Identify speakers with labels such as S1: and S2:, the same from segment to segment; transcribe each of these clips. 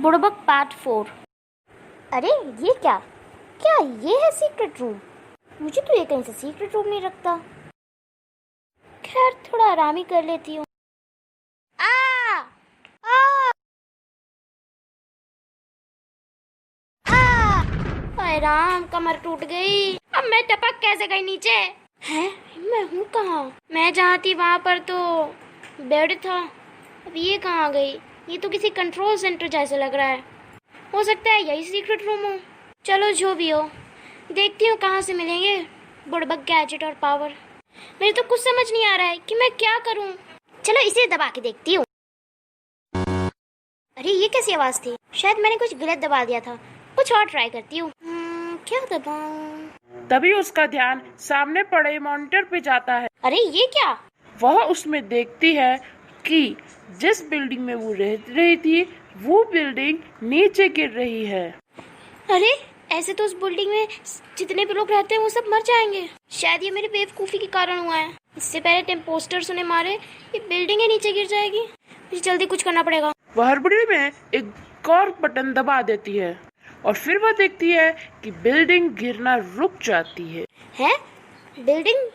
S1: बुड़बक पार्ट 4। अरे ये क्या क्या ये है सीक्रेट रूम? मुझे तो ये कहीं से सीक्रेट रूम नहीं लगता। खैर थोड़ा आराम ही कर लेती हूँ। आ आ आ हाय राम, कमर टूट गई। अब मैं टपक कैसे गई नीचे? हैं, मैं हूँ कहाँ? मैं जहाँ थी वहाँ पर तो बेड था। अब ये कहाँ आ गई? ये तो किसी कंट्रोल सेंटर जैसे लग रहा है। हो सकता है यही सीक्रेट रूम हो। चलो जो भी हो, देखती हूँ कहाँ से मिलेंगे बुड़बक गैजेट और पावर। मेरे तो कुछ समझ नहीं आ रहा है कि मैं क्या करूँ। चलो इसे दबा के देखती हूँ। अरे ये कैसी आवाज थी? शायद मैंने कुछ गलत दबा दिया था। कुछ और ट्राई करती हूँ। क्या दबाऊं?
S2: तभी उसका ध्यान सामने पड़े मॉनिटर पे जाता है।
S1: अरे ये क्या?
S2: वह उसमें देखती है कि जिस बिल्डिंग में वो रह रही थी वो बिल्डिंग नीचे गिर रही है।
S1: अरे ऐसे तो उस बिल्डिंग में जितने भी लोग रहते हैं वो सब मर जाएंगे। शायद ये मेरी बेवकूफ़ी के कारण हुआ है। इससे पहले टेम्पोस्टर्स उन्हें मारे, ये बिल्डिंग ही नीचे गिर जाएगी। मुझे जल्दी कुछ करना पड़ेगा।
S2: वह हड़बड़ी में एक और बटन दबा देती है और फिर वह देखती है कि बिल्डिंग गिरना रुक जाती है।
S1: हैं? बिल्डिंग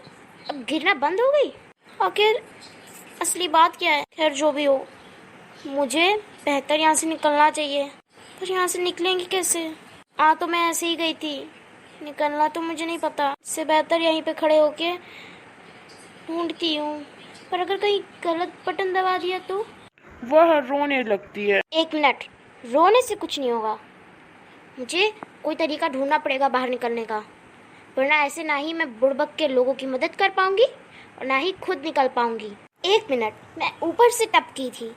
S1: अब गिरना बंद हो गई? आखिर असली बात क्या है? खैर जो भी हो, मुझे बेहतर यहाँ से निकलना चाहिए। पर यहाँ से निकलेंगे कैसे? तो मैं ऐसे ही गई थी, निकलना तो मुझे नहीं पता। इससे बेहतर यहीं पे खड़े होके ढूंढती हूँ। पर अगर कहीं गलत बटन दबा दिया तो?
S2: वह रोने लगती है।
S1: 1 मिनट, रोने से कुछ नहीं होगा। मुझे कोई तरीका ढूंढना पड़ेगा बाहर निकलने का, वरना ऐसे ना ही मैं बुड़बक के लोगों की मदद कर पाऊंगी और ना ही खुद निकल पाऊंगी। 1 मिनट, मैं ऊपर से टपकी थी,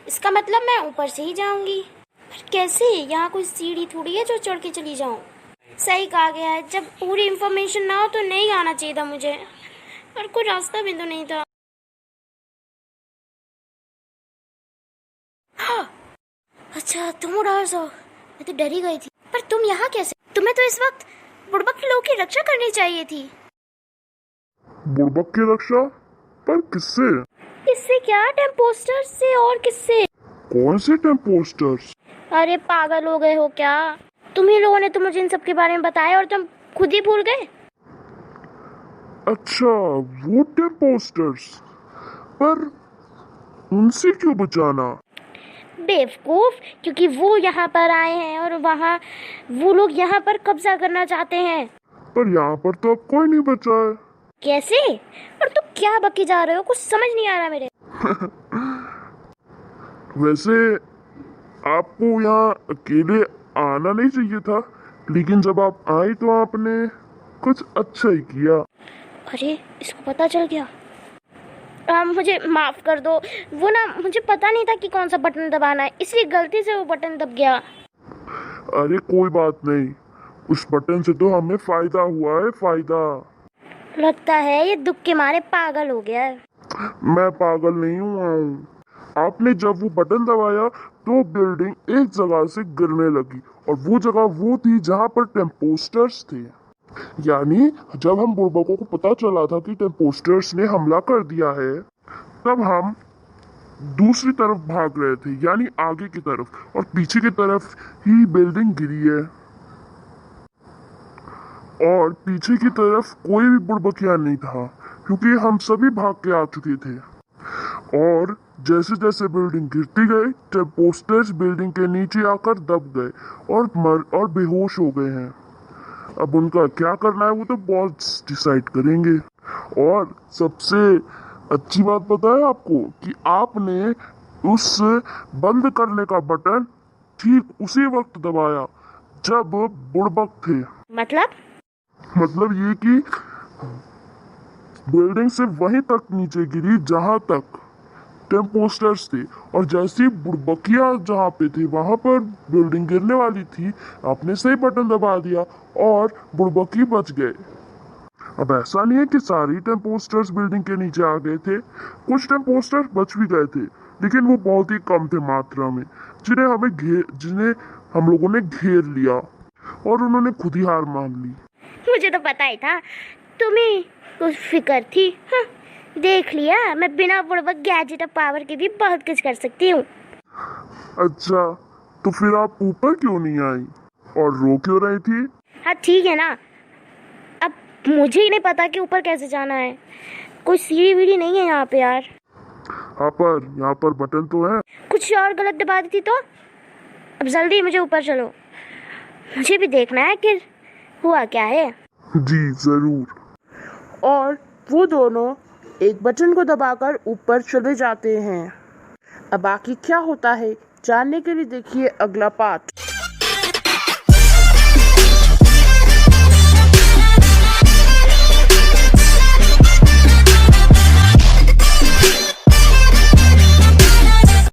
S1: इसका मतलब मैं ऊपर से ही जाऊंगी। पर कैसे? यहाँ कोई सीढ़ी थोड़ी है जो चढ़ के चली जाऊं। सही कहा गया है, जब पूरी इंफॉर्मेशन ना हो तो नहीं आना चाहिए था मुझे, और कोई रास्ता भी तो नहीं था। हाँ, अच्छा तुम उड़ास हो। मैं तो डर ही गई थी। पर तुम यहाँ कैसे? तुम्हें तो इस वक्त बुड़बक के लोगों की रक्षा करनी चाहिए थी।
S3: बुड़बक की रक्षा? पर किससे?
S1: किससे क्या? टेम्पोस्टर से। और किससे?
S3: कौन से टेम्पोस्टर्स?
S1: अरे पागल हो गए हो क्या? तुम ही लोगों ने तो मुझे इन सब के बारे में बताया और तुम खुद ही भूल गए।
S3: अच्छा, वो टेम्पोस्टर्स। पर उनसे क्यों बचाना?
S1: बेवकूफ, क्योंकि वो यहाँ पर आए हैं और वहाँ वो लोग यहाँ पर कब्जा करना चाहते हैं।
S3: पर यहाँ पर तो अब कोई नहीं बचा है।
S1: कैसे? और तुम क्या बकी जा रहे हो? कुछ समझ नहीं आ रहा मेरे।
S3: वैसे आपको यहाँ अकेले आना नहीं चाहिए था, लेकिन जब आप आई तो आपने कुछ अच्छा ही किया।
S1: अरे इसको पता चल गया। मुझे माफ कर दो। वो ना, मुझे पता नहीं था कि कौन सा बटन दबाना है, इसलिए गलती से वो बटन दब गया।
S3: अरे कोई बात नहीं, उस बटन से तो हमें फायदा हुआ है, फायदा।
S1: लगता है ये दुख के मारे पागल हो गया है।
S3: मैं पागल नहीं हुआ हूँ। आपने जब वो बटन दबाया तो बिल्डिंग एक जगह से गिरने लगी, और वो जगह वो थी जहाँ पर टेम्पोस्टर्स थे। यानी जब हम बुड़बकों को पता चला था कि टेम्पोस्टर्स ने हमला कर दिया है, तब हम दूसरी तरफ भाग रहे थे, यानी आगे की तरफ, और पीछे की तरफ ही बिल्डिंग गिरी है। और पीछे की तरफ कोई भी बुड़बकिया नहीं था, क्योंकि हम सभी भाग के आ चुके थे। और जैसे जैसे बिल्डिंग गिरती गई, टेम्पोस्टर्स बिल्डिंग के नीचे आकर दब गए और बेहोश हो गए हैं। अब उनका क्या करना है वो तो बॉस डिसाइड करेंगे। और सबसे अच्छी बात पता है आपको कि आपने उस बंद करने का बटन ठीक उसी वक्त दबाया जब बुड़बक थे।
S1: मतलब
S3: ये कि बिल्डिंग से वहीं तक नीचे गिरी जहां तक टेम्पोस्टर्स थे, और जैसे बुड़बकिया जहाँ पे थे वहां पर बिल्डिंग गिरने वाली थी, आपने सही बटन दबा दिया और बुड़बकी बच गए। अब ऐसा नहीं है कि सारी टेम्पोस्टर्स बिल्डिंग के नीचे आ गए थे, कुछ टेम्पोस्टर्स बच भी गए थे, लेकिन वो बहुत ही कम थे मात्रा में, जिन्हें हम लोगों ने घेर लिया और उन्होंने खुद ही हार मान ली।
S1: मुझे तो पता ही था तुम्हें कुछ फिक्र थी। हाँ, देख लिया, मैं बिना बुड़बक गैजेट और पावर के भी बहुत कुछ कर सकती हूँ।
S3: अच्छा, तो फिर आप ऊपर क्यों नहीं आई और रो क्यों रही थी?
S1: हाँ ठीक है ना, अब मुझे ही नहीं पता कि ऊपर कैसे जाना है। कोई सीढ़ी वीढ़ी नहीं है यहाँ पे यार।
S3: यहाँ पर बटन तो है।
S1: कुछ और गलत दबा दी थी तो। अब जल्दी मुझे ऊपर चलो, मुझे भी देखना है कि हुआ क्या है।
S3: जी जरूर।
S2: और वो दोनों एक बटन को दबाकर ऊपर चले जाते हैं। अब बाकी क्या होता है जानने के लिए देखिए अगला पार्ट।